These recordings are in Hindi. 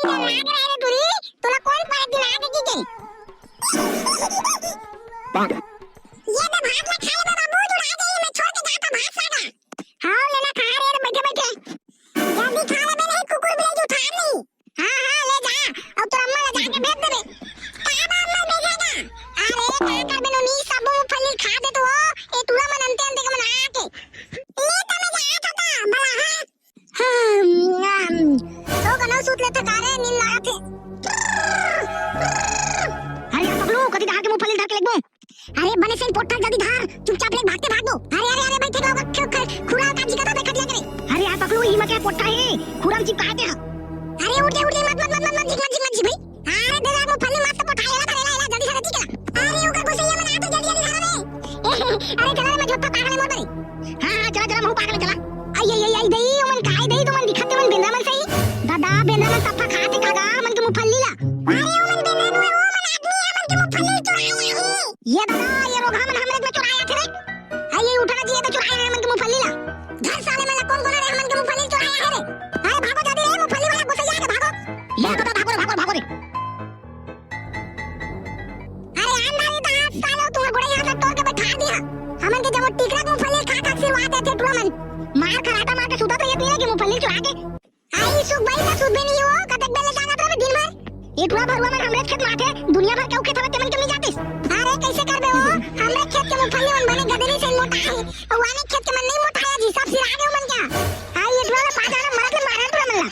लाग रहा है तुरी तुला कोण पाहिजे लागे की काय ये मैं भात में खा ले बाबू तू आ जाइए मैं छोड़ के जाता भात सागा हां लेना खा रे बैठे बैठे जल्दी खा ले मैं नहीं कुकुर बिलाई जो थार नहीं हां ले जा और तो अम्मा ले जाके भेज दे काबा अम्मा भेजेगा अरे का कर बेनो नी सब फली खा दे तो ए तुला मन अंते अंते के मन आके ले तो मैं जात होता भला हां तो कनो सूत लेते कारे नींद लागते अरे पगलू कदी धाके मुंह फली धाके लगबो अरे बने से पोट्टा जल्दी धार चुपचाप ले भागते भागो अरे बैठे रहो खुरा का जी का तो देखा दिया करे अरे यार पकड़ो ई मत पोट्टा है खुरा जी काटे अरे उठ मत जी भाई अरे दे रात में फली मत पोट्टा है ना जल्दी से ठीक है अरे ऊपर घुसे ये मना तो जल्दी धार रे अरे चला मैं झोटा पागल मोर बरी हां चला मुंह पागल चला आई दई मन काय दई तो मन दिखते मन बेंदा मन सही दादा बेंदा मन तफा खाते कागा मन के मुंह फली ला अरे मन बेंदा नु ओ मन आदमी है मन के मुंह फली चुराया है ये दादा ये रोगा मन हमरे में चुराया थे रे आई उठा जी ये तो चुराया है मन के मुंह फली ला घर साले में कौन रे मन के मुंह फली चुराया है रे अरे भागो जल्दी रे मुंह फली वाला घुस जाएगा भागो ये दादा भागो रे अरे अंधारी दांत सालो तू घोड़े यहां तक तोड़ के बैठा दिया हमन के जब टिकरा मुंह फली खा सिर आते थे टुरा मन मार खराटा मार के सुता तो ये पीने की मुंह फली चुरा के आई सुख भाई ना सुध भी नहीं हो कतक बेले जाना तो दिन भर एक टुरा भरवा मन हमरे खेत माथे दुनिया भर के खेत में तेमन के नहीं जातिस अरे कैसे करबे हो हमरे खेत के मुंह फली मन बने गदरी से मोटा है और वाने खेत के मन नहीं मोटा है जी सब सिर आगे मन क्या आई ये टुरा पाजाना मरत ले मारन टुरा मन ला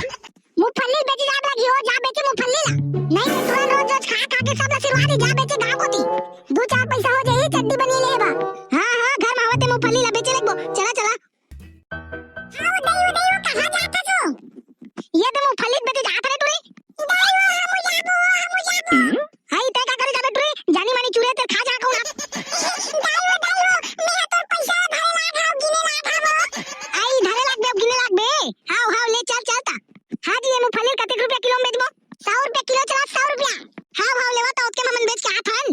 मुंह फली बेची जाब लगी हो जा बेचे मुंह फली ला नहीं तो तुरंत रोज खा के सब सिरवा दे जा बेचे गांव होती दो चार पैसा हो जाए चड्डी बनी लेबा हां घर में आवते मुंह फली ला बेचे लगबो चला हां दई कहां जाता छो ये तो मुंह फली बेचे जात रे टुरी दई हम जाबो हाय ते का करे जाबे टुरी जानी मानी चुरे ते खा जा कहू दई मैं तो पैसा धरे लाग गिने लाग आई धरे लाग गिने लाग बे हां ले चलता हां जी ये मुंह फली कते रुपया किलो में देबो 100 रुपया किलो चला 100 रुपया हां लेवा तो उसके ममन बेच के आथन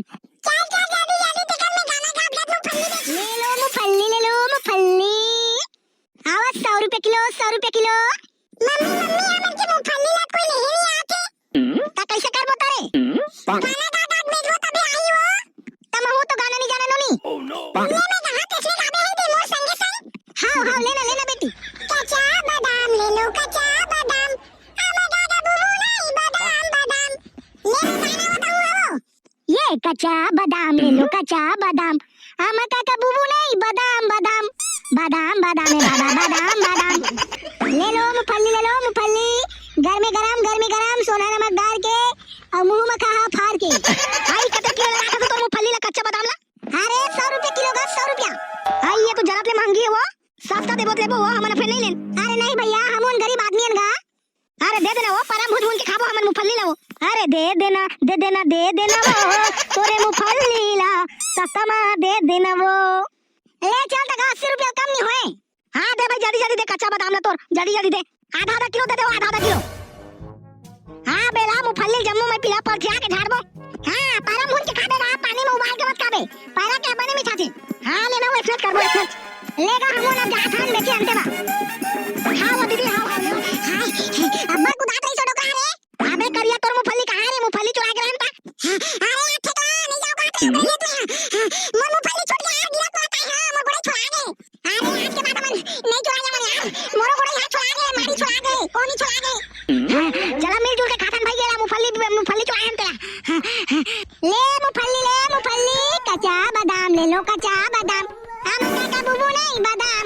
चल जल्दी टिकट में गाना गा मुंह फली ले लो मुंह फली आवा 100 रुपया किलो मम्मी हमन के मुंह फली ला कोई नहीं आके ता कैसे करबो तारे गाना गा बेचबो तबे आई हो तम हूं तो गाना नहीं जाना नोनी ले मैं कहां कैसे गाबे है दे मोर संगे संग हां लेना बेटी कच्चा बादाम ले लो कच्चा बादाम आमा दादा बुबू नहीं बादाम ले गाना बताऊं ये कच्चा बादाम ले लो कच्चा बादाम आमा काका बुबू नहीं बादाम ले लो मुफल्ली घर में गरम सोना नमक डाल के और मुंह में खा फाड़ के आई कते किलो लगा तो मुफल्ली ला कच्चा बादाम ला अरे 100 रुपया किलो का 100 रुपया आई ये तो जरा पे महंगी है वो सस्ता देबो वो हमन फिर नहीं लेन अरे नहीं भैया हमन गरीब आदमी हन गा अरे दे देना वो परम भूज के खाबो हमन मुफल्ली ला वो अरे दे देना वो तोरे मुफल्ली ला सस्ता में दे देना वो ले चल तक 80 रुपया कम नहीं होए हां दे भाई जल्दी दे कच्चा बादाम ला तोर जल्दी दे आधा किलो दे आधा किलो हां बेला मुफल्ली जम्मू में पिला पर खिया के झाड़बो हां परम भून के खाबे गा पानी में उबाल के मत खाबे पहला के बने में छाती हां लेना वो एक्सप्रेस करबो लेगा हमो ना जाथान बेचे अंते बा हां वो दीदी हां अब्बा को दात नहीं छोड़ो का रे अबे करिया तोर मुफल्ली कहां रे मुफल्ली चुरा के लानता अरे अच्छा तो नहीं जाओ बात ले तो मोर मुफल्ली छोड़ के गिरा तो आता है मोर बड़े छुड़ा गए अरे आज के बाद मन नहीं छुड़ा जा मन यार मोर बड़े हाथ छुड़ा गए मारी छुड़ा गए कोनी छुड़ा गए चला मिलजुल के खातन भाई ये मुफल्ली चुराए हम तेरा ले मुफल्ली कच्चा बादाम ले लो कच्चा बादाम हम काका बुबू नहीं बादाम